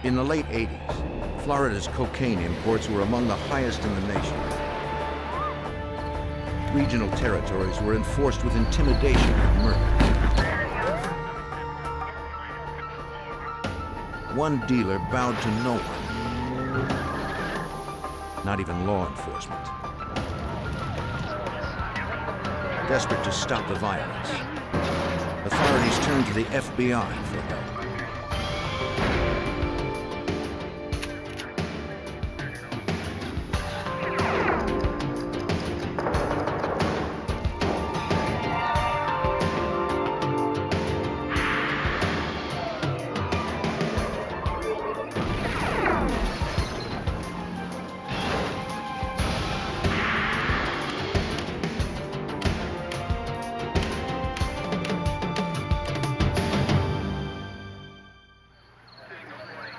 In the late 80s, Florida's cocaine imports were among the highest in the nation. Regional territories were enforced with intimidation and murder. One dealer bowed to no one, not even law enforcement. Desperate to stop the violence, authorities turned to the FBI for help.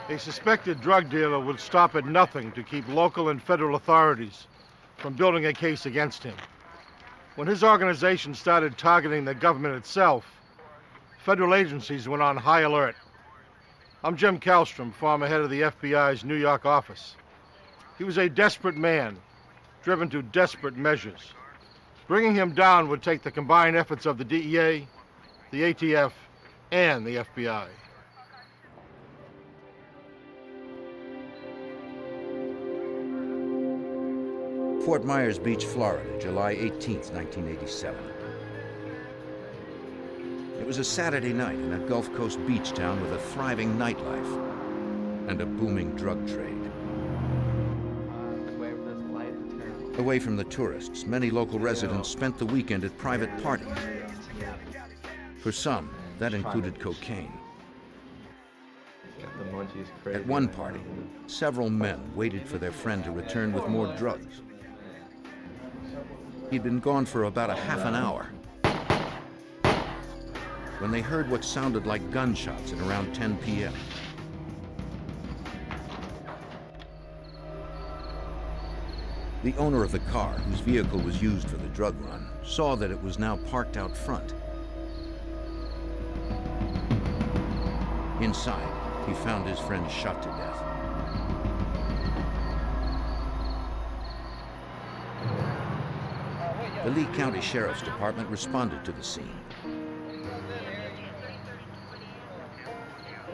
A suspected drug dealer would stop at nothing to keep local and federal authorities from building a case against him. When his organization started targeting the government itself, federal agencies went on high alert. I'm Jim Kallstrom, former head of the FBI's New York office. He was a desperate man, driven to desperate measures. Bringing him down would take the combined efforts of the DEA, the ATF, and the FBI. Fort Myers Beach, Florida, July 18, 1987. It was a Saturday night in a Gulf Coast beach town with a thriving nightlife and a booming drug trade. Away from the tourists, many local residents spent the weekend at private parties. For some, that included cocaine. At one party, several men waited for their friend to return with more drugs. He'd been gone for about a half an hour when they heard what sounded like gunshots at around 10 p.m. The owner of the car, whose vehicle was used for the drug run, saw that it was now parked out front. Inside, he found his friend shot to death. The Lee County Sheriff's Department responded to the scene.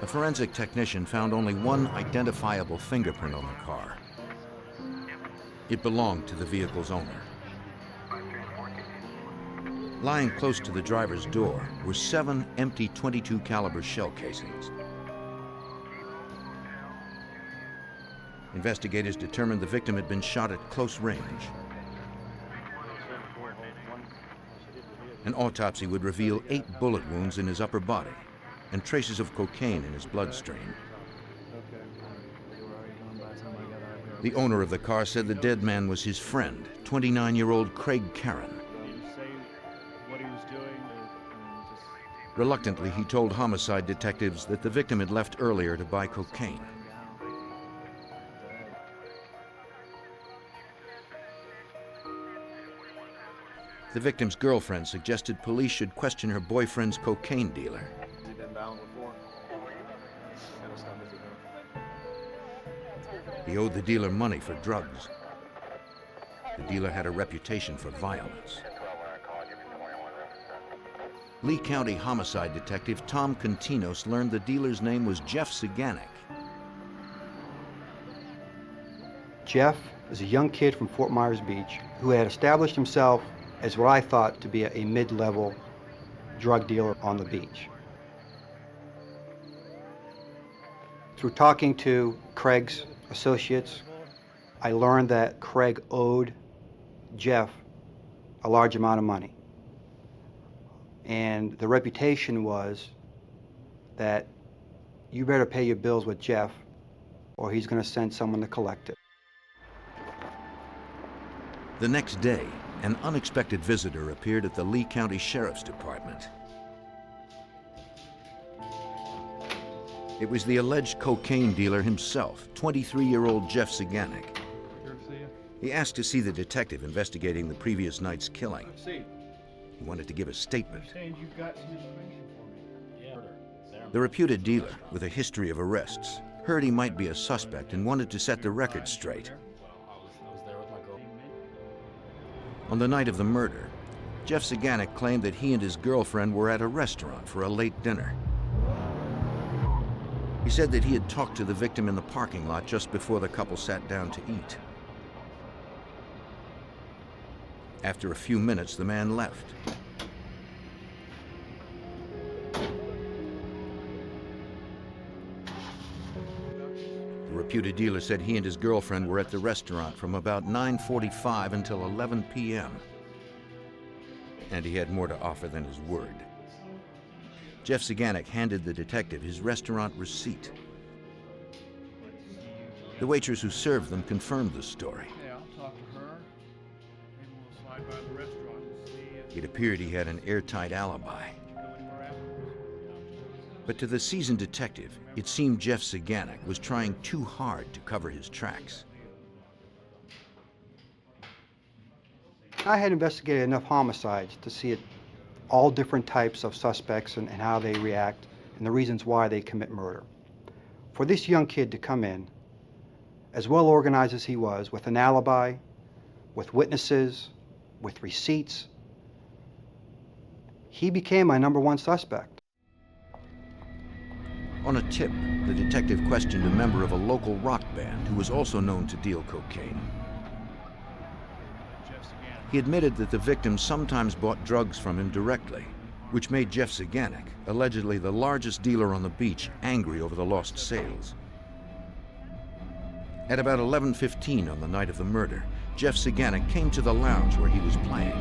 A forensic technician found only one identifiable fingerprint on the car. It belonged to the vehicle's owner. Lying close to the driver's door were 7 empty .22 caliber shell casings. Investigators determined the victim had been shot at close range. An autopsy would reveal 8 bullet wounds in his upper body and traces of cocaine in his bloodstream. The owner of the car said the dead man was his friend, 29-year-old Craig Karen. Reluctantly, he told homicide detectives that the victim had left earlier to buy cocaine. The victim's girlfriend suggested police should question her boyfriend's cocaine dealer. Has he been bound before? He owed the dealer money for drugs. The dealer had a reputation for violence. Lee County homicide detective Tom Continos learned the dealer's name was Jeff Saganek. Jeff is a young kid from Fort Myers Beach who had established himself as what I thought to be a mid-level drug dealer on the beach. Through talking to Craig's associates, I learned that Craig owed Jeff a large amount of money. And the reputation was that you better pay your bills with Jeff or he's going to send someone to collect it. The next day, an unexpected visitor appeared at the Lee County Sheriff's Department. It was the alleged cocaine dealer himself, 23-year-old Jeff Saganek. He asked to see the detective investigating the previous night's killing. He wanted to give a statement. The reputed dealer, with a history of arrests, heard he might be a suspect and wanted to set the record straight. On the night of the murder, Jeff Zaganek claimed that he and his girlfriend were at a restaurant for a late dinner. He said that he had talked to the victim in the parking lot just before the couple sat down to eat. After a few minutes, the man left. The reputed dealer said he and his girlfriend were at the restaurant from about 9:45 until 11 p.m. And he had more to offer than his word. Jeff Zaganek handed the detective his restaurant receipt. The waitress who served them confirmed the story. Yeah, I'll talk to her. Maybe we'll slide by the restaurant and see. It appeared he had an airtight alibi. Go anywhere afterwards. But to the seasoned detective, it seemed Jeff Zaganek was trying too hard to cover his tracks. I had investigated enough homicides to see all different types of suspects and how they react and the reasons why they commit murder. For this young kid to come in, as well organized as he was, with an alibi, with witnesses, with receipts, he became my #1 suspect. On a tip, the detective questioned a member of a local rock band who was also known to deal cocaine. He admitted that the victim sometimes bought drugs from him directly, which made Jeff Zaganek, allegedly the largest dealer on the beach, angry over the lost sales. At about 11:15 on the night of the murder, Jeff Zaganek came to the lounge where he was playing.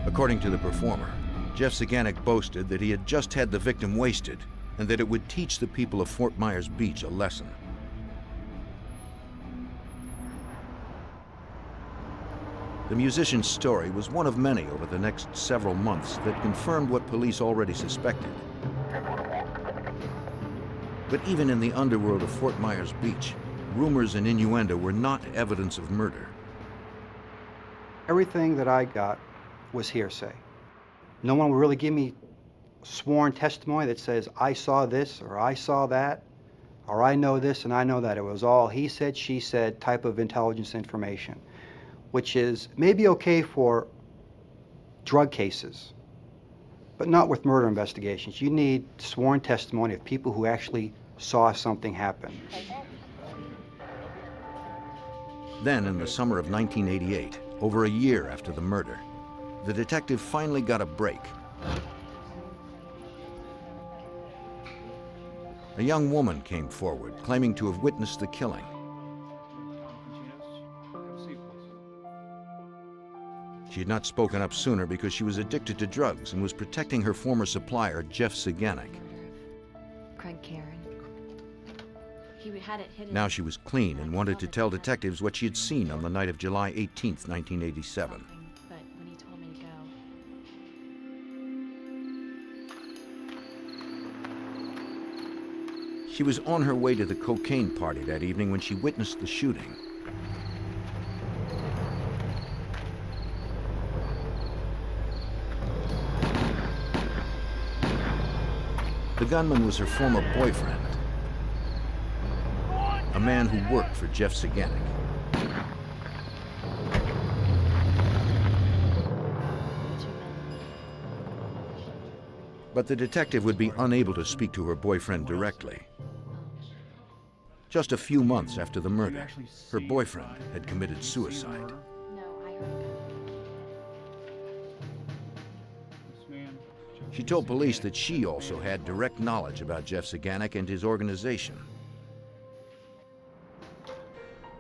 According to the performer, Jeff Zaganek boasted that he had just had the victim wasted and that it would teach the people of Fort Myers Beach a lesson. The musician's story was one of many over the next several months that confirmed what police already suspected. But even in the underworld of Fort Myers Beach, rumors and innuendo were not evidence of murder. Everything that I got was hearsay. No one would really give me sworn testimony that says, I saw this or I saw that, or I know this and I know that. It was all he said, she said type of intelligence information, which is maybe okay for drug cases, but not with murder investigations. You need sworn testimony of people who actually saw something happen. Then, in the summer of 1988, over a year after the murder, the detective finally got a break. A young woman came forward, claiming to have witnessed the killing. She had not spoken up sooner because she was addicted to drugs and was protecting her former supplier, Jeff Zaganek. Craig Karen. He had it hidden. Now she was clean and wanted to tell detectives what she had seen on the night of July 18th, 1987. But when he told me to go. She was on her way to the cocaine party that evening when she witnessed the shooting. The gunman was her former boyfriend, a man who worked for Jeff Zaganek. But the detective would be unable to speak to her boyfriend directly. Just a few months after the murder, her boyfriend had committed suicide. No, I heard about it. She told police that she also had direct knowledge about Jeff Zaganek and his organization.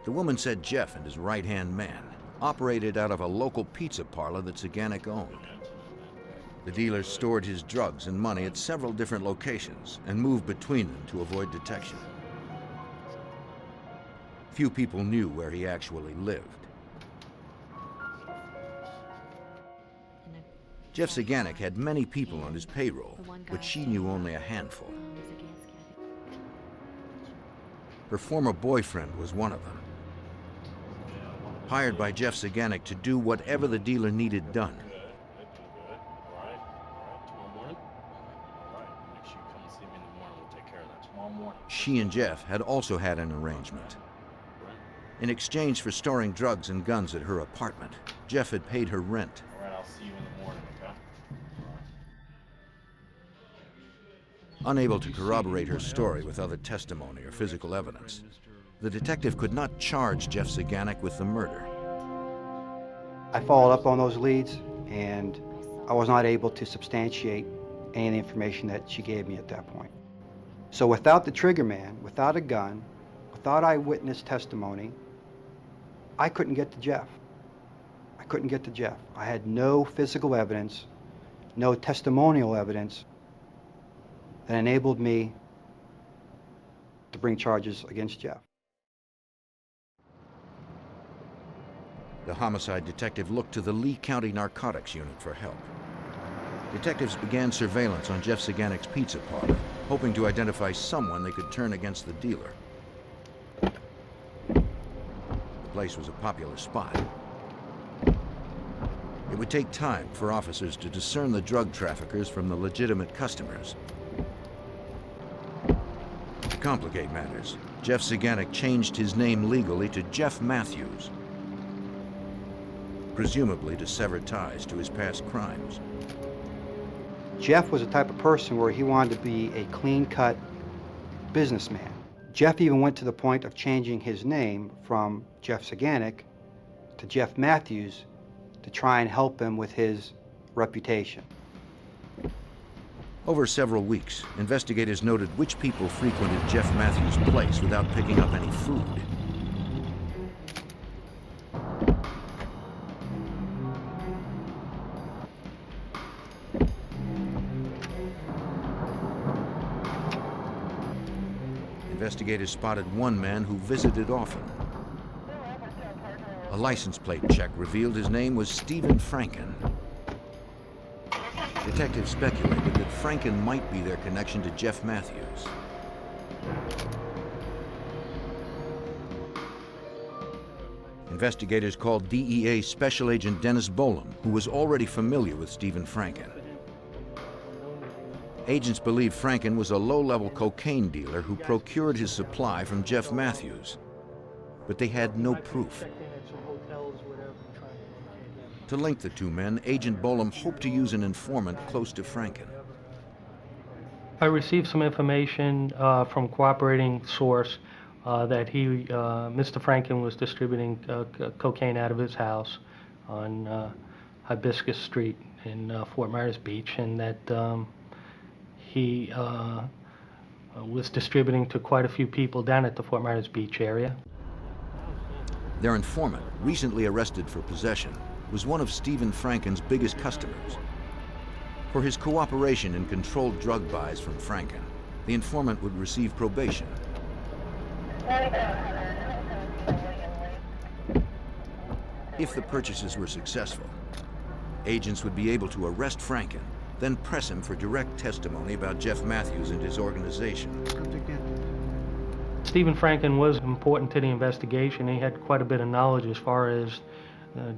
The woman said Jeff and his right-hand man operated out of a local pizza parlor that Zaganek owned. The dealer stored his drugs and money at several different locations and moved between them to avoid detection. Few people knew where he actually lived. Jeff Zaganek had many people on his payroll, but she knew only a handful. Her former boyfriend was one of them. Hired by Jeff Zaganek to do whatever the dealer needed done. She and Jeff had also had an arrangement. In exchange for storing drugs and guns at her apartment, Jeff had paid her rent. All right, I'll see you in the morning, okay? Unable to corroborate her story with other testimony or physical evidence, the detective could not charge Jeff Zaganek with the murder. I followed up on those leads, and I was not able to substantiate any of the information that she gave me at that point. So without the trigger man, without a gun, without eyewitness testimony, I couldn't get to Jeff. I couldn't get to Jeff. I had no physical evidence, no testimonial evidence that enabled me to bring charges against Jeff. The homicide detective looked to the Lee County Narcotics Unit for help. Detectives began surveillance on Jeff Zaganek's pizza parlor, hoping to identify someone they could turn against the dealer. The place was a popular spot. It would take time for officers to discern the drug traffickers from the legitimate customers. To complicate matters, Jeff Zaganek changed his name legally to Jeff Matthews, presumably to sever ties to his past crimes. Jeff was the type of person where he wanted to be a clean-cut businessman. Jeff even went to the point of changing his name from Jeff Zaganek to Jeff Matthews to try and help him with his reputation. Over several weeks, investigators noted which people frequented Jeff Matthews' place without picking up any food. Investigators spotted one man who visited often. A license plate check revealed his name was Stephen Franken. Detectives speculated that Franken might be their connection to Jeff Matthews. Investigators called DEA Special Agent Dennis Bolam, who was already familiar with Stephen Franken. Agents believe Franken was a low-level cocaine dealer who procured his supply from Jeff Matthews, but they had no proof. To link the two men, Agent Bolam hoped to use an informant close to Franken. I received some information from a cooperating source that Mr. Franken was distributing cocaine out of his house on Hibiscus Street in Fort Myers Beach, and that he was distributing to quite a few people down at the Fort Myers Beach area. Their informant, recently arrested for possession, was one of Stephen Franken's biggest customers. For his cooperation in controlled drug buys from Franken, the informant would receive probation. If the purchases were successful, agents would be able to arrest Franken, then press him for direct testimony about Jeff Matthews and his organization. Stephen Franken was important to the investigation. He had quite a bit of knowledge as far as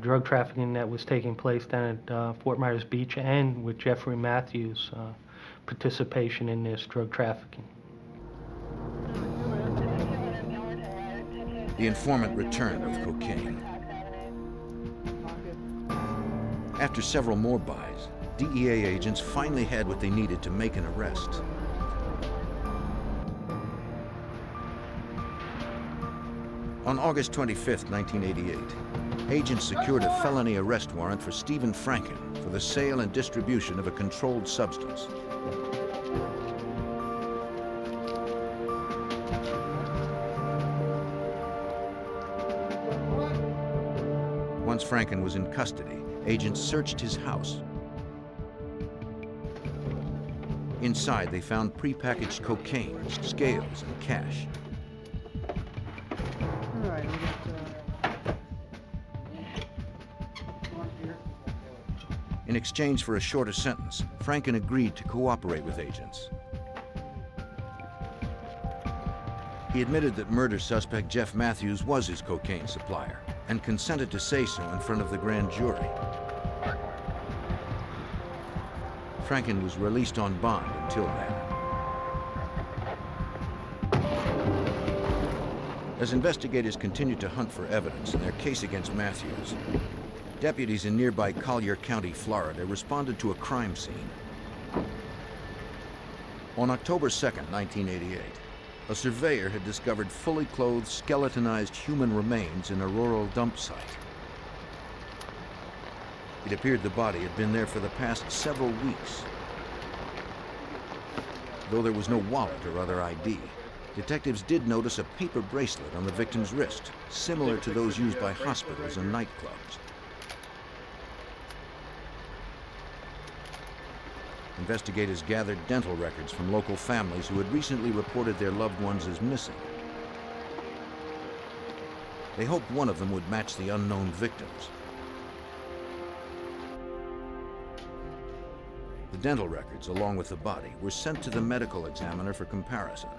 drug trafficking that was taking place down at Fort Myers Beach, and with Jeffrey Matthews' participation in this drug trafficking. The informant returned with cocaine. After several more buys, DEA agents finally had what they needed to make an arrest. On August 25, 1988, agents secured a felony arrest warrant for Stephen Franken for the sale and distribution of a controlled substance. Once Franken was in custody, agents searched his house. Inside, they found prepackaged cocaine, scales, and cash. In exchange for a shorter sentence, Franken agreed to cooperate with agents. He admitted that murder suspect Jeff Matthews was his cocaine supplier and consented to say so in front of the grand jury. Franken was released on bond until then. As investigators continued to hunt for evidence in their case against Matthews, deputies in nearby Collier County, Florida, responded to a crime scene. On October 2nd, 1988, a surveyor had discovered fully clothed, skeletonized human remains in a rural dump site. It appeared the body had been there for the past several weeks. Though there was no wallet or other ID, detectives did notice a paper bracelet on the victim's wrist, similar to those used by hospitals and nightclubs. Investigators gathered dental records from local families who had recently reported their loved ones as missing. They hoped one of them would match the unknown victims. The dental records, along with the body, were sent to the medical examiner for comparison.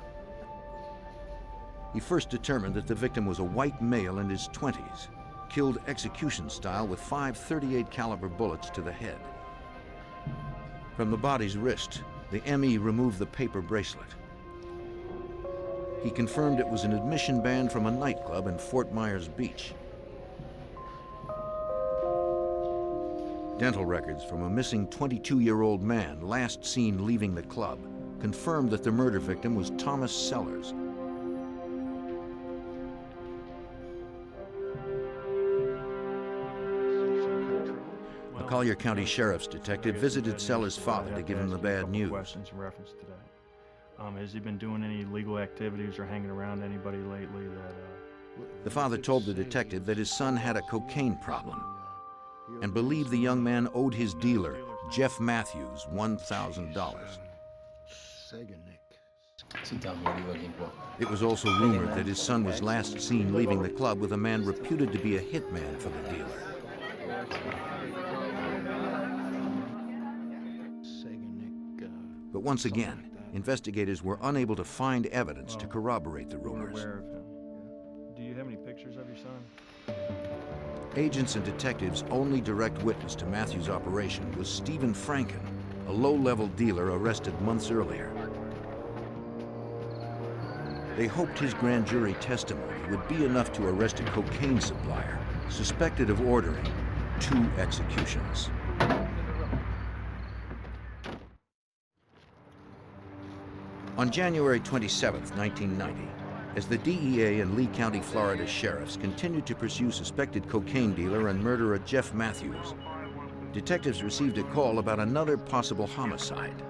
He first determined that the victim was a white male in his 20s, killed execution style with 5 .38 caliber bullets to the head. From the body's wrist, the ME removed the paper bracelet. He confirmed it was an admission band from a nightclub in Fort Myers Beach. Dental records from a missing 22-year-old man last seen leaving the club confirmed that the murder victim was Thomas Sellers. A Collier County Sheriff's detective visited Sellers' father to give him the bad news. Questions in reference to that. Has he been doing any illegal activities or hanging around anybody lately that... The father told the detective that his son had a cocaine problem and believed the young man owed his dealer, Jeff Matthews, $1,000. It was also rumored that his son was last seen leaving the club with a man reputed to be a hitman for the dealer. But once again, investigators were unable to find evidence to corroborate the rumors. Aware of him. Do you have any pictures of your son? Agents and detectives' only direct witness to Matthews' operation was Stephen Franken, a low-level dealer arrested months earlier. They hoped his grand jury testimony would be enough to arrest a cocaine supplier suspected of ordering 2 executions. On January 27, 1990, as the DEA and Lee County, Florida sheriffs continued to pursue suspected cocaine dealer and murderer Jeff Matthews, detectives received a call about another possible homicide.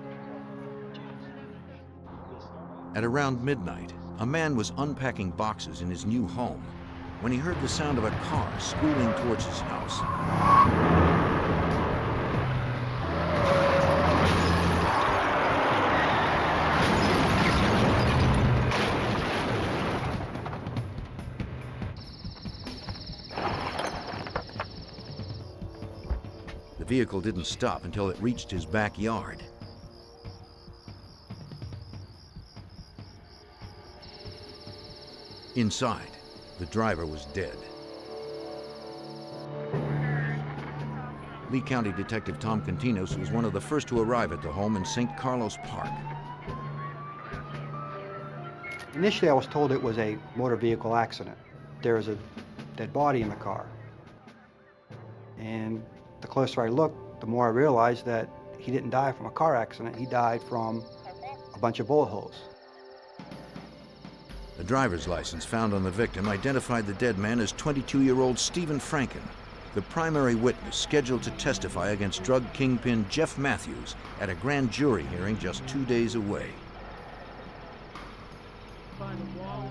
At around midnight, a man was unpacking boxes in his new home when he heard the sound of a car scooting towards his house. The vehicle didn't stop until it reached his backyard. Inside, the driver was dead. Lee County Detective Tom Continos was one of the first to arrive at the home in St. Carlos Park. Initially, I was told it was a motor vehicle accident. There was a dead body in the car. And the closer I looked, the more I realized that he didn't die from a car accident. He died from a bunch of bullet holes. The driver's license found on the victim identified the dead man as 22-year-old Stephen Franken, the primary witness scheduled to testify against drug kingpin Jeff Matthews at a grand jury hearing just 2 days away.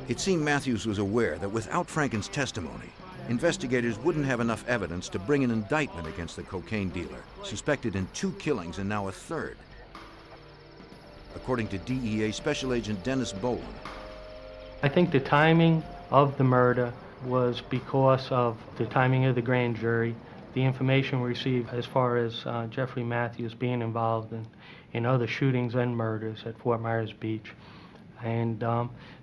It seemed Matthews was aware that without Franken's testimony, investigators wouldn't have enough evidence to bring an indictment against the cocaine dealer, suspected in 2 killings and now a 3rd. According to DEA Special Agent Dennis Boland, I think the timing of the murder was because of the timing of the grand jury, the information we received as far as Jeffrey Matthews being involved in other shootings and murders at Fort Myers Beach, and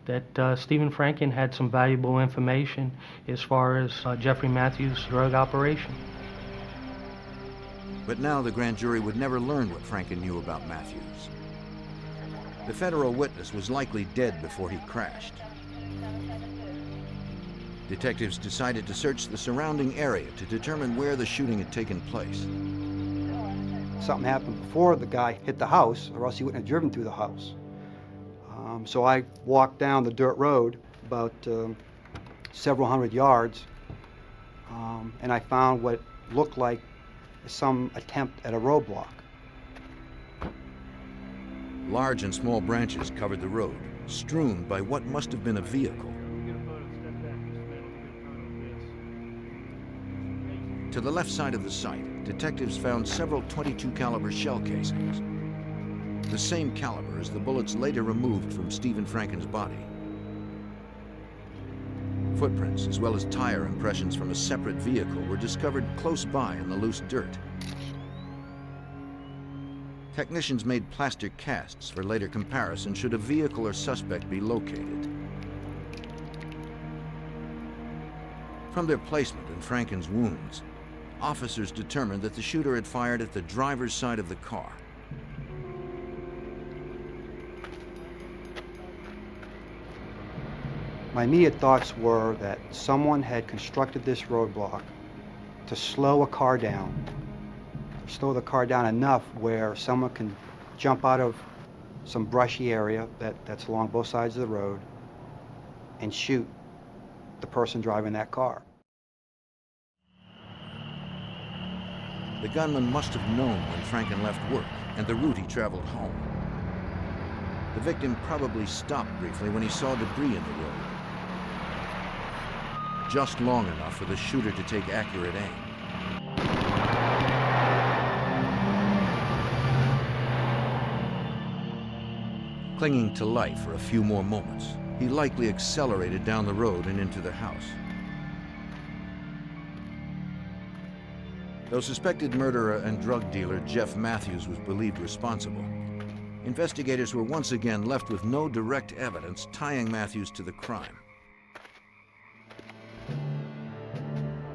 that Stephen Franken had some valuable information as far as Jeffrey Matthews' drug operation. But now the grand jury would never learn what Franken knew about Matthews. The federal witness was likely dead before he crashed. Detectives decided to search the surrounding area to determine where the shooting had taken place. Something happened before the guy hit the house, or else he wouldn't have driven through the house. So I walked down the dirt road about several hundred yards, and I found what looked like some attempt at a roadblock. Large and small branches covered the road, strewn by what must have been a vehicle. To the left side of the site, detectives found several .22 caliber shell casings, the same caliber as the bullets later removed from Stephen Franken's body. Footprints, as well as tire impressions from a separate vehicle, were discovered close by in the loose dirt. Technicians made plaster casts for later comparison should a vehicle or suspect be located. From their placement and Franken's wounds, officers determined that the shooter had fired at the driver's side of the car. My immediate thoughts were that someone had constructed this roadblock to slow a car down, slow the car down enough where someone can jump out of some brushy area that's along both sides of the road and shoot the person driving that car. The gunman must have known when Franken left work and the route he traveled home. The victim probably stopped briefly when he saw debris in the road, just long enough for the shooter to take accurate aim. Clinging to life for a few more moments, he likely accelerated down the road and into the house. Though suspected murderer and drug dealer Jeff Matthews was believed responsible, investigators were once again left with no direct evidence tying Matthews to the crime.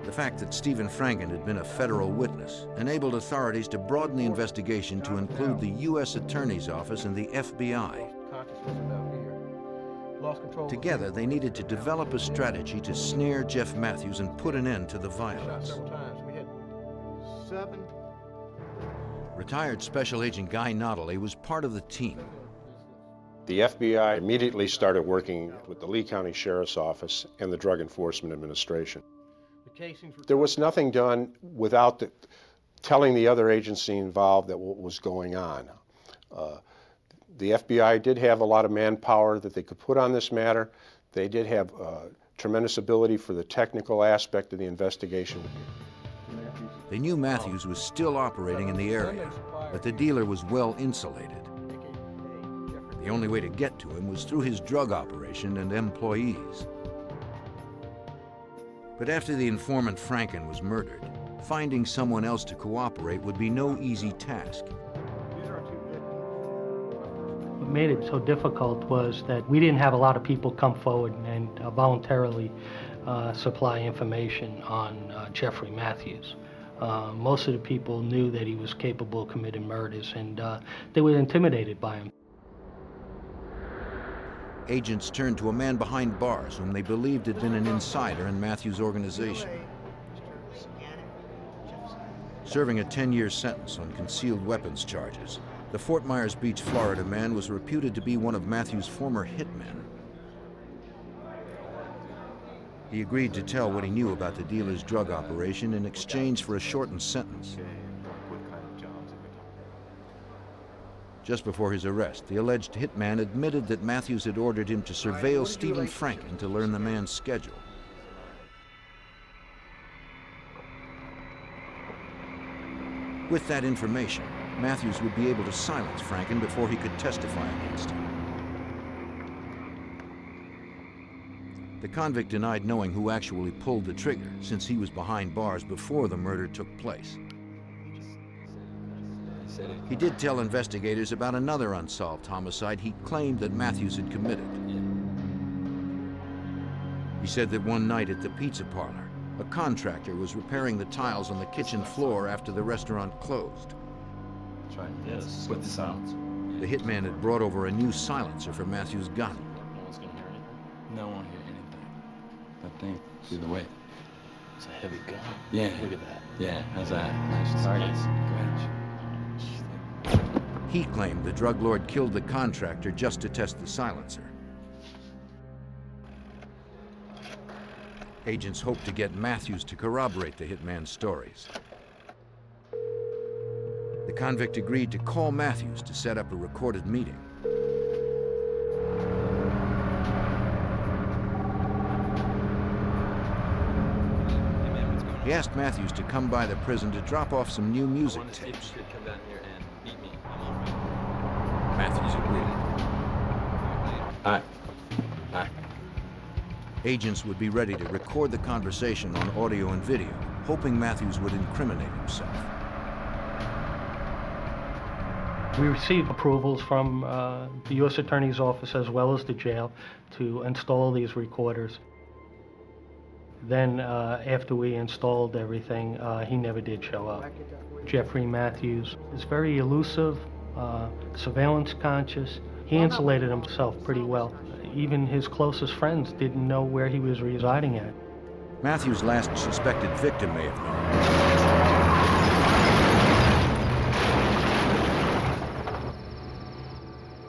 The fact that Stephen Franken had been a federal witness enabled authorities to broaden the investigation to include the U.S. Attorney's Office and the FBI. Together, they needed to develop a strategy to snare Jeff Matthews and put an end to the violence. Retired Special Agent Guy Notley was part of the team. The FBI immediately started working with the Lee County Sheriff's Office and the Drug Enforcement Administration. There was nothing done without telling the other agency involved that what was going on. The FBI did have a lot of manpower that they could put on this matter. They did have tremendous ability for the technical aspect of the investigation. They knew Matthews was still operating in the area, but the dealer was well insulated. The only way to get to him was through his drug operation and employees. But after the informant Franken was murdered, finding someone else to cooperate would be no easy task. What made it so difficult was that we didn't have a lot of people come forward and voluntarily supply information on Jeffrey Matthews. Most of the people knew that he was capable of committing murders, and they were intimidated by him. Agents turned to a man behind bars whom they believed had been an insider in Matthews' organization. Serving a 10-year sentence on concealed weapons charges, the Fort Myers Beach, Florida man was reputed to be one of Matthews' former hitmen. He agreed to tell what he knew about the dealer's drug operation in exchange for a shortened sentence. Just before his arrest, the alleged hitman admitted that Matthews had ordered him to surveil Stephen Franken to learn the man's schedule. With that information, Matthews would be able to silence Franken before he could testify against him. The convict denied knowing who actually pulled the trigger, since he was behind bars before the murder took place. He did tell investigators about another unsolved homicide he claimed that Matthews had committed. He said that one night at the pizza parlor, a contractor was repairing the tiles on the kitchen floor after the restaurant closed. Yes, with the sounds. The hitman had brought over a new silencer for Matthews' gun. No one's gonna hear anything. No one hear anything. that thing through the weight. It's a heavy gun. Yeah. Look at that. Yeah, how's that? Nice target. Great. He claimed the drug lord killed the contractor just to test the silencer. Agents hoped to get Matthews to corroborate the hitman's stories. The convict agreed to call Matthews to set up a recorded meeting. He asked Matthews to come by the prison to drop off some new music tapes. Matthews agreed. Hi. Hi. Agents would be ready to record the conversation on audio and video, hoping Matthews would incriminate himself. We received approvals from the U.S. Attorney's Office as well as the jail to install these recorders. Then after we installed everything, he never did show up. Jeffrey Matthews is very elusive, surveillance conscious. He insulated himself pretty well. Even his closest friends didn't know where he was residing at. Matthews' last suspected victim may have known.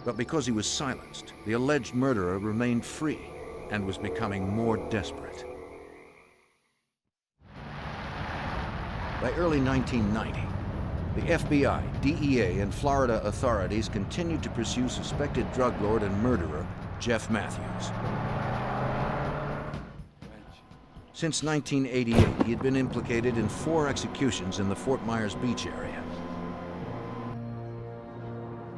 But because he was silenced, the alleged murderer remained free and was becoming more desperate. By early 1990, the FBI, DEA, and Florida authorities continued to pursue suspected drug lord and murderer Jeff Matthews. Since 1988, he had been implicated in 4 executions in the Fort Myers Beach area.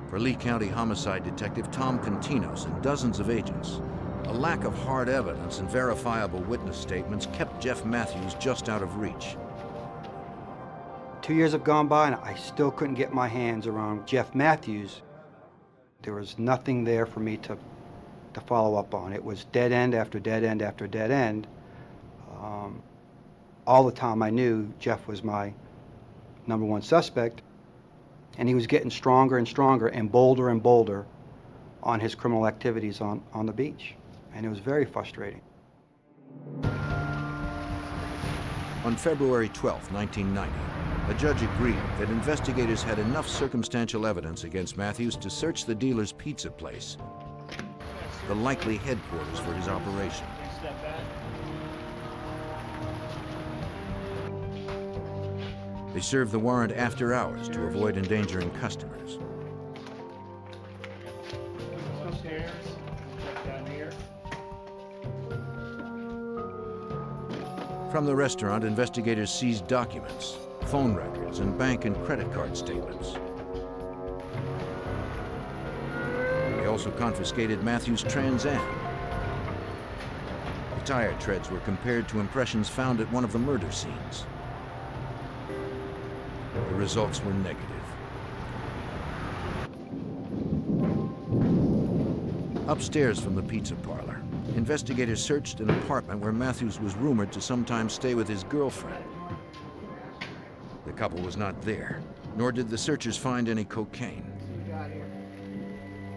For Lee County homicide detective Tom Continos and dozens of agents, a lack of hard evidence and verifiable witness statements kept Jeff Matthews just out of reach. 2 years have gone by and I still couldn't get my hands around Jeff Matthews. There was nothing there for me to follow up on. It was dead end after dead end after dead end. All the time I knew Jeff was my #1 suspect, and he was getting stronger and stronger and bolder on his criminal activities on the beach. And it was very frustrating. On February 12, 1990, a judge agreed that investigators had enough circumstantial evidence against Matthews to search the dealer's pizza place, the likely headquarters for his operation. They served the warrant after hours to avoid endangering customers. Upstairs, down here. From the restaurant, investigators seized documents, phone records, and bank and credit card statements. They also confiscated Matthews' Trans Am. The tire treads were compared to impressions found at one of the murder scenes. The results were negative. Upstairs from the pizza parlor, investigators searched an apartment where Matthews was rumored to sometimes stay with his girlfriend. The couple was not there, nor did the searchers find any cocaine.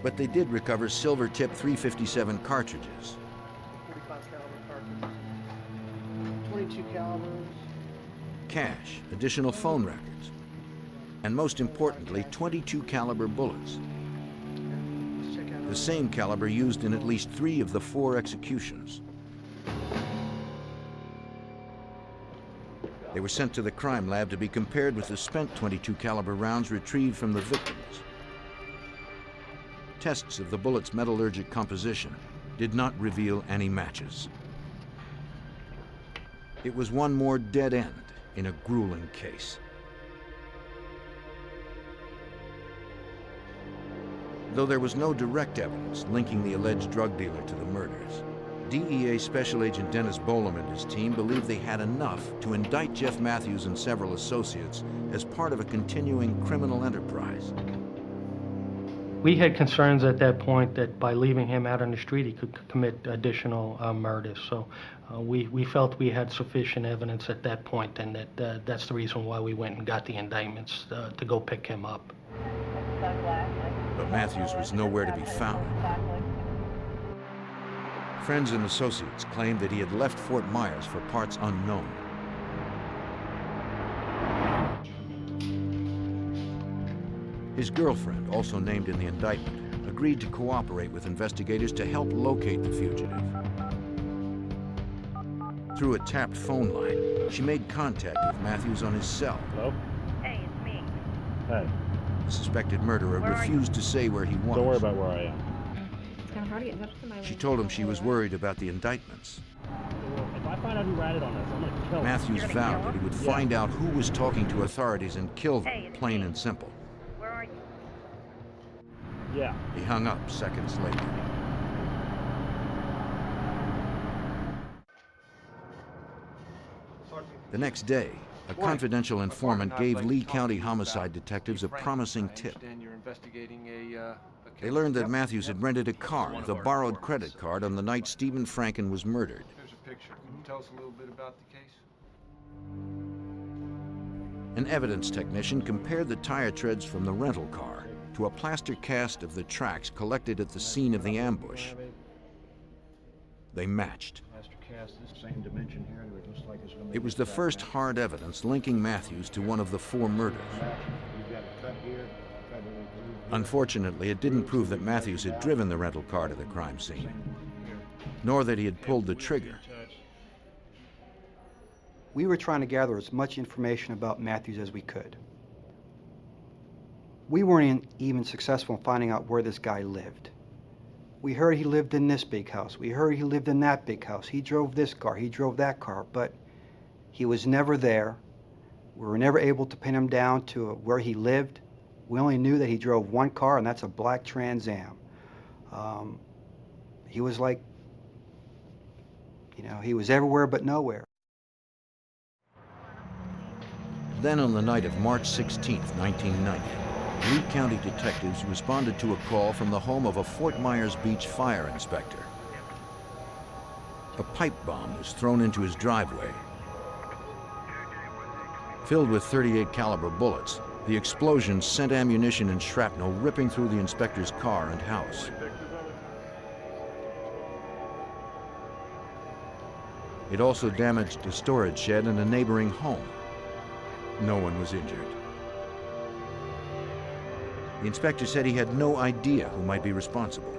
But they did recover silver-tip .357 cartridges. 45 caliber cartridges. 22 calibers. Cash, additional phone records, and most importantly, .22 caliber bullets. The same caliber used in at least 3 of the 4 executions. They were sent to the crime lab to be compared with the spent .22 caliber rounds retrieved from the victims. Tests of the bullets' metallurgic composition did not reveal any matches. It was one more dead end in a grueling case. Though there was no direct evidence linking the alleged drug dealer to the murders, DEA Special Agent Dennis Bolam and his team believed they had enough to indict Jeff Matthews and several associates as part of a continuing criminal enterprise. We had concerns at that point that by leaving him out on the street, he could commit additional murders. So we felt we had sufficient evidence at that point, and that's the reason why we went and got the indictments to go pick him up. But Matthews was nowhere to be found. Friends and associates claimed that he had left Fort Myers for parts unknown. His girlfriend, also named in the indictment, agreed to cooperate with investigators to help locate the fugitive. Through a tapped phone line, she made contact with Matthews on his cell. Hello? Hey, it's me. Hey, The suspected murderer refused to say where he was. don't worry about where I am. It's kind of hard to get in touch with somebody. She told him she was worried about the indictments. If I find out who ratted on this, I'm gonna kill him. Matthews You're gonna vowed kill that he him? would find out who was talking to authorities and kill them, Hey, it's plain me. and simple. Where are you? Yeah. He hung up seconds later. The next day, a confidential informant gave Lee County homicide detectives a promising tip. They learned that Matthews had rented a car with a borrowed credit card on the night Stephen Franken was murdered. Here's a picture. Can you tell us a little bit about the case? An evidence technician compared the tire treads from the rental car to a plaster cast of the tracks collected at the scene of the ambush. They matched. Same dimension here. It looks like it's gonna be It was the first hard evidence linking Matthews to one of the 4 murders. Unfortunately, it didn't prove that Matthews had driven the rental car to the crime scene, nor that he had pulled the trigger. We were trying to gather as much information about Matthews as we could. We weren't even successful in finding out where this guy lived. We heard he lived in this big house. We heard he lived in that big house. He drove this car. He drove that car. But he was never there. We were never able to pin him down to where he lived. We only knew that he drove one car, and that's a black Trans Am. He was like, he was everywhere but nowhere. Then on the night of March 16, 1990, Lee County detectives responded to a call from the home of a Fort Myers Beach fire inspector. A pipe bomb was thrown into his driveway. Filled with .38 caliber bullets, the explosion sent ammunition and shrapnel ripping through the inspector's car and house. It also damaged a storage shed and a neighboring home. No one was injured. The inspector said he had no idea who might be responsible.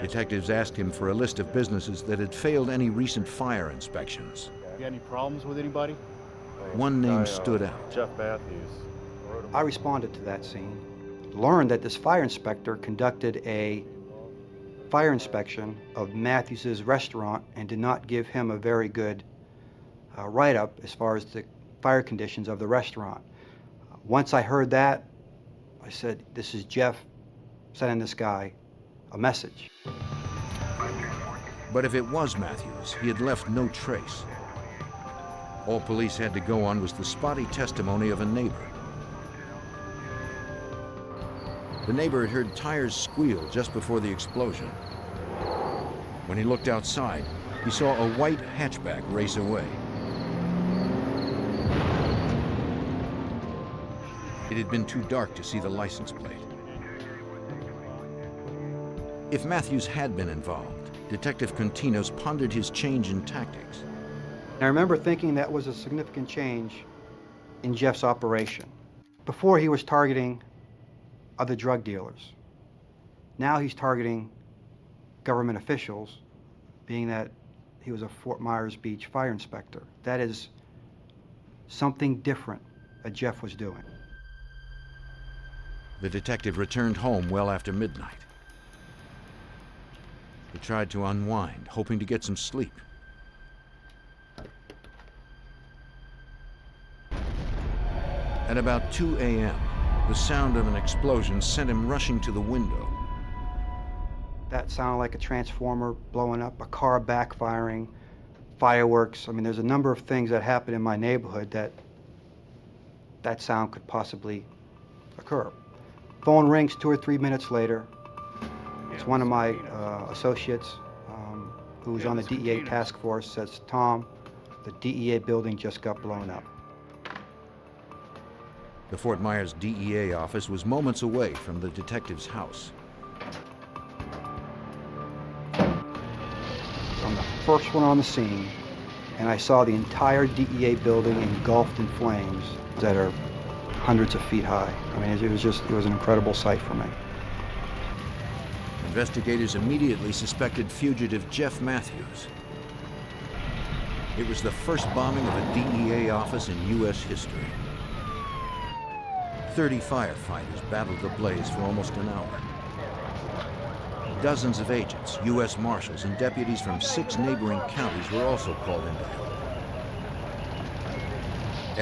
Detectives asked him for a list of businesses that had failed any recent fire inspections. You got any problems with anybody? One name stood out. Jeff Matthews. I responded to that scene, learned that this fire inspector conducted a fire inspection of Matthews's restaurant and did not give him a very good write-up as far as the fire conditions of the restaurant. Once I heard that, I said, this is Jeff sending this guy a message. But if it was Matthews, he had left no trace. All police had to go on was the spotty testimony of a neighbor. The neighbor had heard tires squeal just before the explosion. When he looked outside, he saw a white hatchback race away. It had been too dark to see the license plate. If Matthews had been involved, Detective Continos pondered his change in tactics. And I remember thinking that was a significant change in Jeff's operation. Before, he was targeting other drug dealers. Now he's targeting government officials, being that he was a Fort Myers Beach fire inspector. That is something different that Jeff was doing. The detective returned home well after midnight. He tried to unwind, hoping to get some sleep. At about 2 a.m., the sound of an explosion sent him rushing to the window. That sounded like a transformer blowing up, a car backfiring, fireworks. I mean, there's a number of things that happen in my neighborhood that sound could possibly occur. Phone rings 2 or 3 minutes later. It's one of my associates who's on the DEA task force, says, Tom, the DEA building just got blown up. The Fort Myers DEA office was moments away from the detective's house. first one on the scene, and I saw the entire DEA building engulfed in flames that are hundreds of feet high. I mean, it was an incredible sight for me. Investigators immediately suspected fugitive Jeff Matthews. It was the first bombing of a DEA office in U.S. history. 30 firefighters battled the blaze for almost an hour. Dozens of agents, U.S. Marshals, and deputies from 6 neighboring counties were also called into help.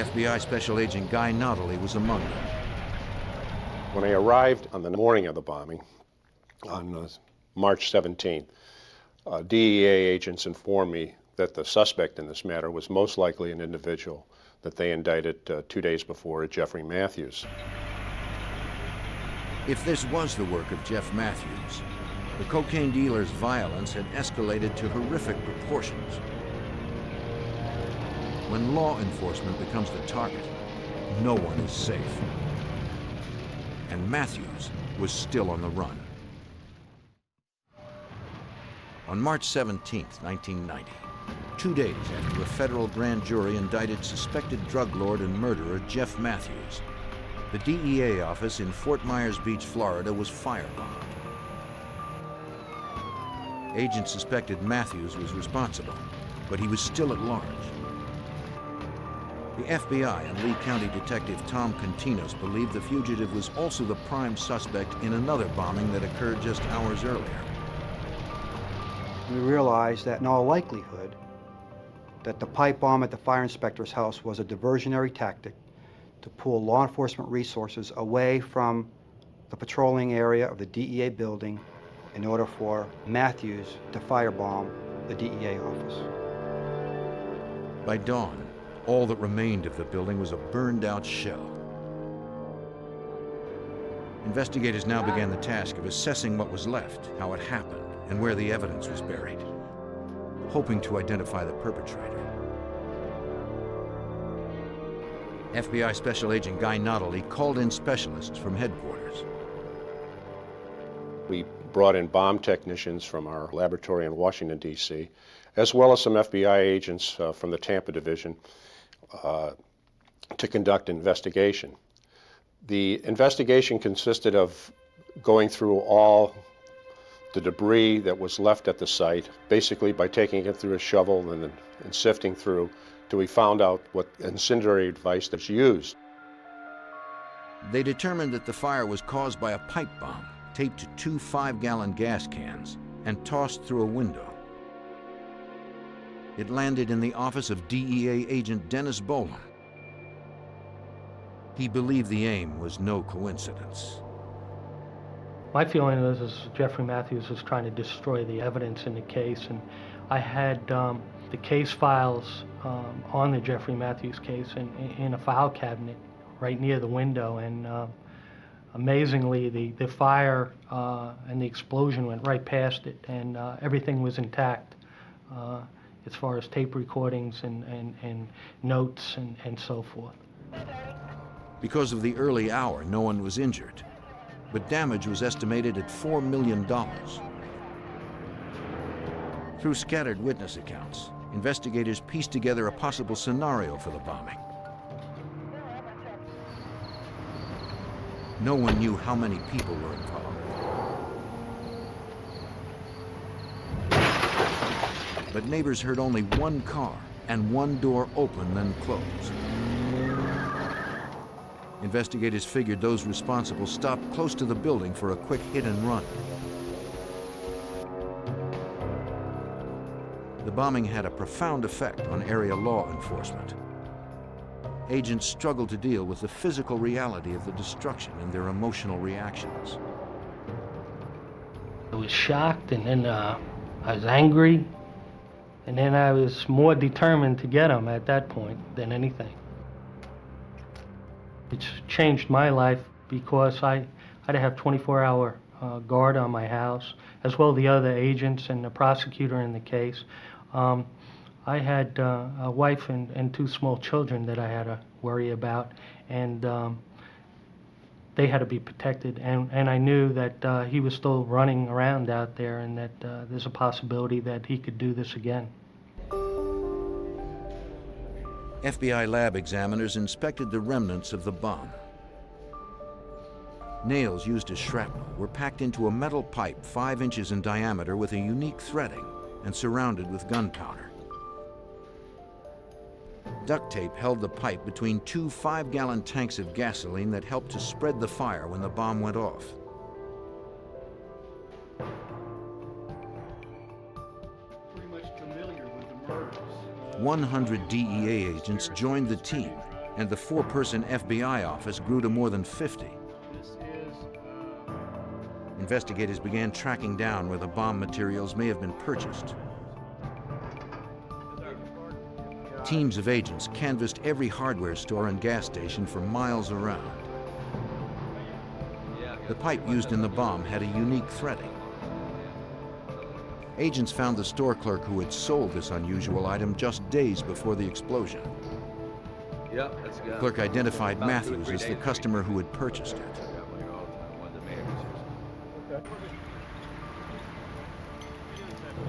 FBI Special Agent Guy Notley was among them. When I arrived on the morning of the bombing, on March 17th, DEA agents informed me that the suspect in this matter was most likely an individual that they indicted 2 days before, Jeffrey Matthews. If this was the work of Jeff Matthews, the cocaine dealer's violence had escalated to horrific proportions. When law enforcement becomes the target, no one is safe. And Matthews was still on the run. On March 17, 1990, 2 days after a federal grand jury indicted suspected drug lord and murderer Jeff Matthews, the DEA office in Fort Myers Beach, Florida was firebombed. Agents suspected Matthews was responsible, but he was still at large. The FBI and Lee County Detective Tom Continos believed the fugitive was also the prime suspect in another bombing that occurred just hours earlier. We realized that in all likelihood that the pipe bomb at the fire inspector's house was a diversionary tactic to pull law enforcement resources away from the patrolling area of the DEA building in order for Matthews to firebomb the DEA office. By dawn, all that remained of the building was a burned-out shell. Investigators now began the task of assessing what was left, how it happened, and where the evidence was buried, hoping to identify the perpetrator. FBI Special Agent Guy Notley called in specialists from headquarters. We brought in bomb technicians from our laboratory in Washington, D.C., as well as some FBI agents from the Tampa division to conduct investigation. The investigation consisted of going through all the debris that was left at the site, basically by taking it through a shovel and sifting through till we found out what incendiary device that's used. They determined that the fire was caused by a pipe bomb taped to 2 5-gallon gas cans and tossed through a window. It landed in the office of DEA agent Dennis Bolam. He believed the aim was no coincidence. My feeling is Jeffrey Matthews was trying to destroy the evidence in the case, and I had the case files on the Jeffrey Matthews case in a file cabinet right near the window, and amazingly the fire and the explosion went right past it, and everything was intact as far as tape recordings and notes and so forth. Because of the early hour, no one was injured, but damage was estimated at $4 million. Through scattered witness accounts, investigators pieced together a possible scenario for the bombing. No one knew how many people were involved. But neighbors heard only one car and one door open, then close. Investigators figured those responsible stopped close to the building for a quick hit and run. The bombing had a profound effect on area law enforcement. Agents struggled to deal with the physical reality of the destruction and their emotional reactions. I was shocked, and then I was angry, and then I was more determined to get him at that point than anything. It's changed my life because I had to have 24-hour guard on my house, as well as the other agents and the prosecutor in the case. I had a wife and 2 small children that I had to worry about, and they had to be protected, and I knew that he was still running around out there, and that there's a possibility that he could do this again. FBI lab examiners inspected the remnants of the bomb. Nails used as shrapnel were packed into a metal pipe 5 inches in diameter with a unique threading and surrounded with gunpowder. Duct tape held the pipe between 2 5-gallon tanks of gasoline that helped to spread the fire when the bomb went off. Pretty much familiar with the murders. 100 DEA agents joined the team, and the 4-person FBI office grew to more than 50. This is, Investigators began tracking down where the bomb materials may have been purchased. Teams of agents canvassed every hardware store and gas station for miles around. The pipe used in the bomb had a unique threading. Agents found the store clerk who had sold this unusual item just days before the explosion. The clerk identified Matthews as the customer who had purchased it.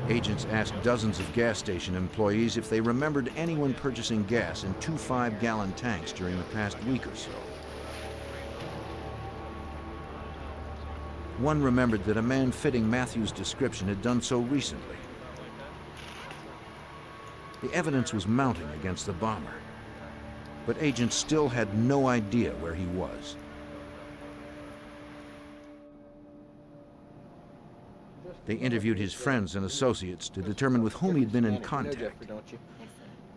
Agents asked dozens of gas station employees if they remembered anyone purchasing gas in 2 5-gallon tanks during the past week or so. One remembered that a man fitting Matthews' description had done so recently. The evidence was mounting against the bomber, but agents still had no idea where he was. They interviewed his friends and associates to determine with whom he'd been in contact. You know Jeffrey, don't you?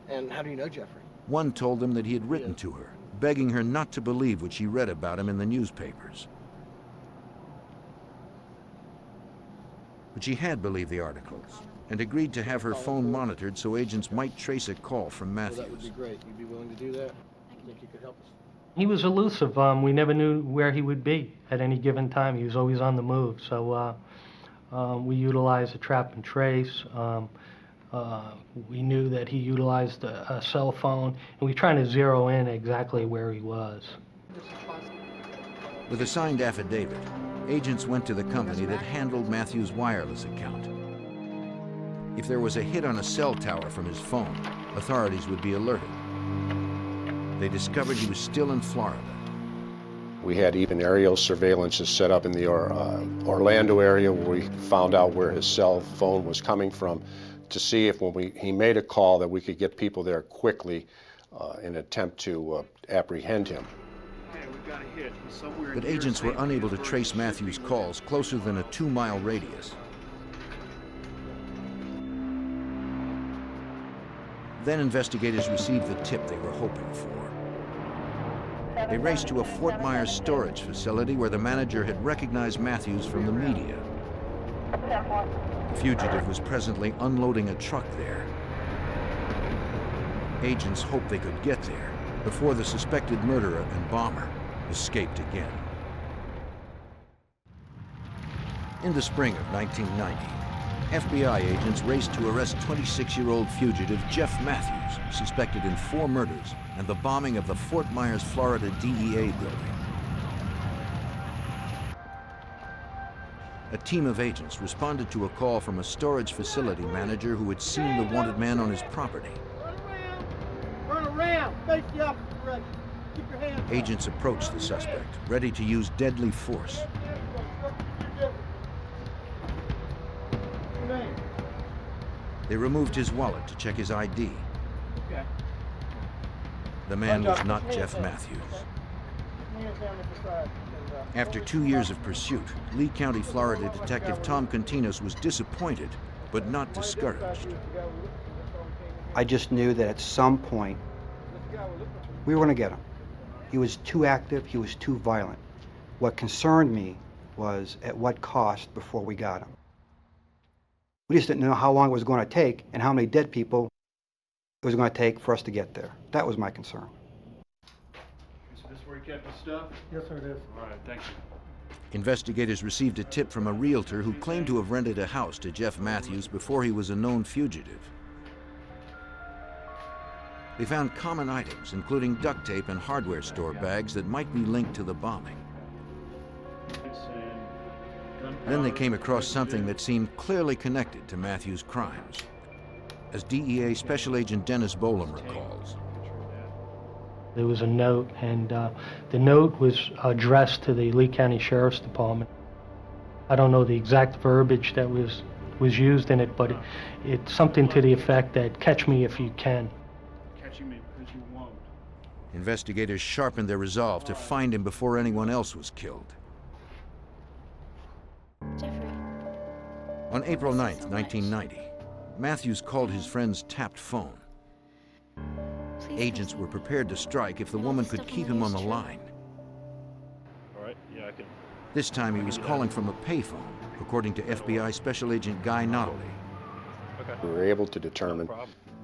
And how do you know Jeffrey? One told them that he had written to her, begging her not to believe what she read about him in the newspapers. But she had believed the articles and agreed to have her phone monitored so agents might trace a call from Well, that would Matthews. be great. You'd be willing to do that? Think you could help us? He was elusive. We never knew where he would be at any given time. He was always on the move. So we utilized a trap and trace. We knew that he utilized a cell phone, and we were trying to zero in exactly where he was. With a signed affidavit, agents went to the company that handled Matthews' wireless account. If there was a hit on a cell tower from his phone, authorities would be alerted. They discovered he was still in Florida. We had even aerial surveillance set up in the Orlando area where we found out where his cell phone was coming from to see if when he made a call that we could get people there quickly in an attempt to apprehend him. okay, we've got a hit. He's somewhere in But here agents were saying unable to he's trace very Matthews' specific. calls closer than a 2-mile radius. Then investigators received the tip they were hoping for. They raced to a Fort Myers storage facility where the manager had recognized Matthews from the media. The fugitive was presently unloading a truck there. Agents hoped they could get there before the suspected murderer and bomber escaped again. In the spring of 1990, FBI agents raced to arrest 26-year-old fugitive Jeff Matthews, suspected in 4 murders and the bombing of the Fort Myers, Florida DEA building. A team of agents responded to a call from a storage facility manager who had seen the wanted man on his property. Turn around! Face the opposite direction. Keep your hands up. Agents approached the suspect, ready to use deadly force. They removed his wallet to check his ID. Okay. The man was not Jeff Matthews. After 2 years of pursuit, Lee County, Florida Detective Tom Continos was disappointed, but not discouraged. I just knew that at some point we were going to get him. He was too active, he was too violent. What concerned me was at what cost before we got him. We just didn't know how long it was going to take and how many dead people it was going to take for us to get there. That was my concern. Is this where he kept his stuff? Yes, sir, it is. All right, thank you. Investigators received a tip from a realtor who claimed to have rented a house to Jeff Matthews before he was a known fugitive. They found common items, including duct tape and hardware store bags that might be linked to the bombing. Then they came across something that seemed clearly connected to Matthews' crimes. As DEA Special Agent Dennis Bolam recalls, there was a note, and the note was addressed to the Lee County Sheriff's Department. I don't know the exact verbiage that was used in it, but it's something to the effect that, "Catch me if you can." Catching me because you won't. investigators sharpened their resolve to find him before anyone else was killed. Jeffrey. On April 9th, 1990, Matthews called his friend's tapped phone. Please Agents trust were me. prepared to strike if the woman could keep him on the line. All right, yeah, I can. This time he was calling from a payphone, according to FBI Special Agent Guy Notley. We were able to determine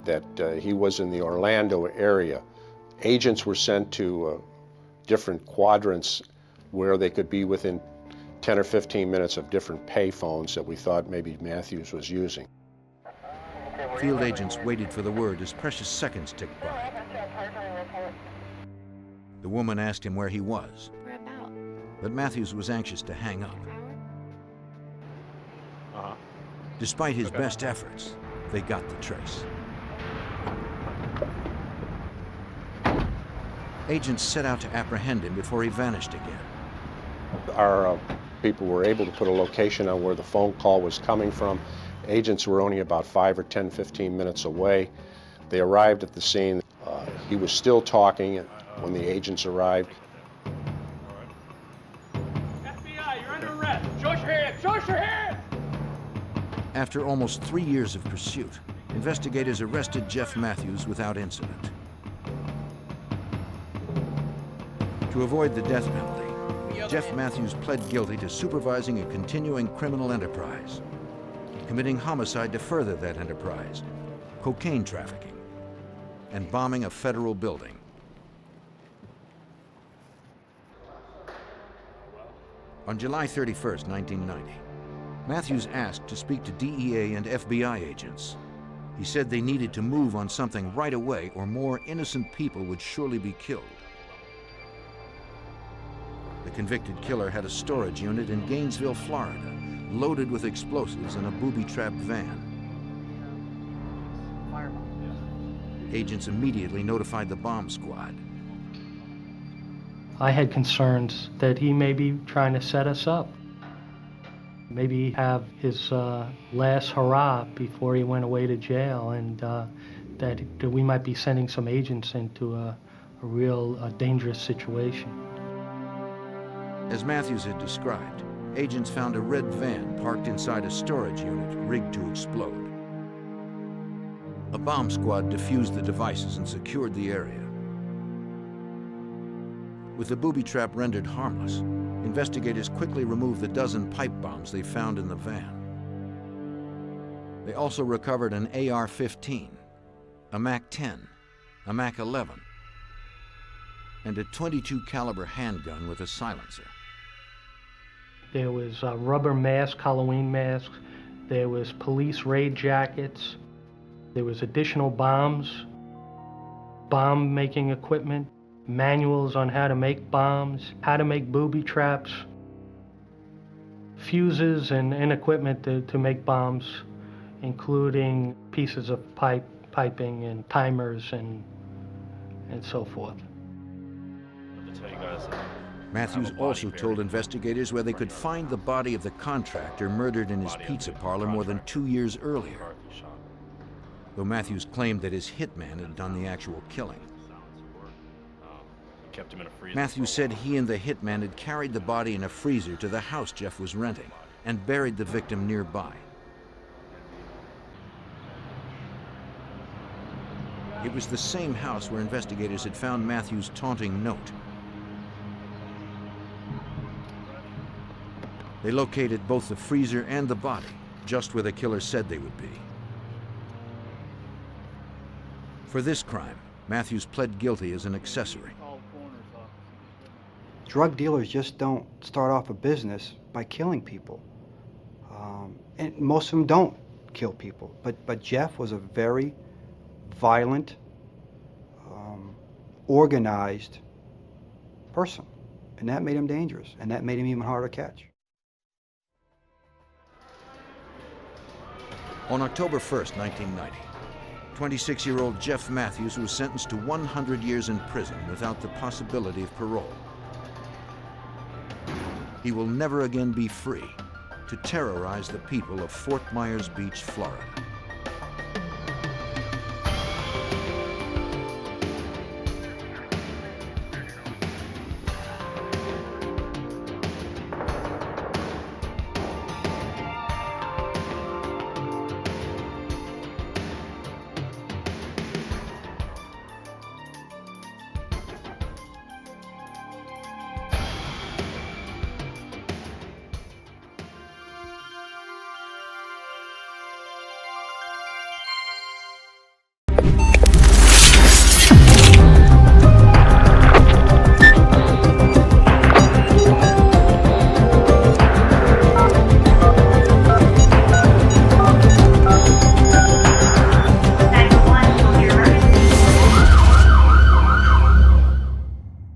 that he was in the Orlando area. Agents were sent to different quadrants where they could be within 10 or 15 minutes of different payphones that we thought maybe Matthews was using. Field agents waited for the word as precious seconds ticked by. The woman asked him where he was, We're about. but Matthews was anxious to hang up. Uh-huh. Despite his best efforts, they got the trace. Agents set out to apprehend him before he vanished again. Our people were able to put a location on where the phone call was coming from. Agents were only about 5 or 10, 15 minutes away. They arrived at the scene. He was still talking when the agents arrived. FBI, you're under arrest. Show us your hands. Show us your hands. After almost 3 years of pursuit, investigators arrested Jeff Matthews without incident. To avoid the death penalty, Jeff Matthews pled guilty to supervising a continuing criminal enterprise, committing homicide to further that enterprise, cocaine trafficking, and bombing a federal building. On July 31st, 1990, Matthews asked to speak to DEA and FBI agents. He said they needed to move on something right away or more innocent people would surely be killed. The convicted killer had a storage unit in Gainesville, Florida, loaded with explosives in a booby-trapped van. Agents immediately notified the bomb squad. I had concerns that he may be trying to set us up. Maybe have his last hurrah before he went away to jail, and that we might be sending some agents into a real dangerous situation. As Matthews had described, agents found a red van parked inside a storage unit rigged to explode. A bomb squad defused the devices and secured the area. With the booby trap rendered harmless, investigators quickly removed the dozen pipe bombs they found in the van. They also recovered an AR-15, a MAC-10, a MAC-11, and a .22 caliber handgun with a silencer. There was rubber masks, Halloween masks. There was police raid jackets. There was additional bombs, bomb-making equipment, manuals on how to make bombs, how to make booby traps, fuses and equipment to make bombs, including pieces of piping and timers and so forth. To tell you guys, Matthews also told investigators where they could find the body of the contractor murdered in his pizza parlor more than 2 years earlier, though Matthews claimed that his hitman had done the actual killing. kept him in a freezer. Matthews said he and the hitman had carried the body in a freezer to the house Jeff was renting and buried the victim nearby. It was the same house where investigators had found Matthews' taunting note. They located both the freezer and the body, just where the killer said they would be. For this crime, Matthews pled guilty as an accessory. Drug dealers just don't start off a business by killing people. And most of them don't kill people. But Jeff was a very violent, organized person. And that made him dangerous, and that made him even harder to catch. On October 1st, 1990, 26-year-old Jeff Matthews was sentenced to 100 years in prison without the possibility of parole. He will never again be free to terrorize the people of Fort Myers Beach, Florida.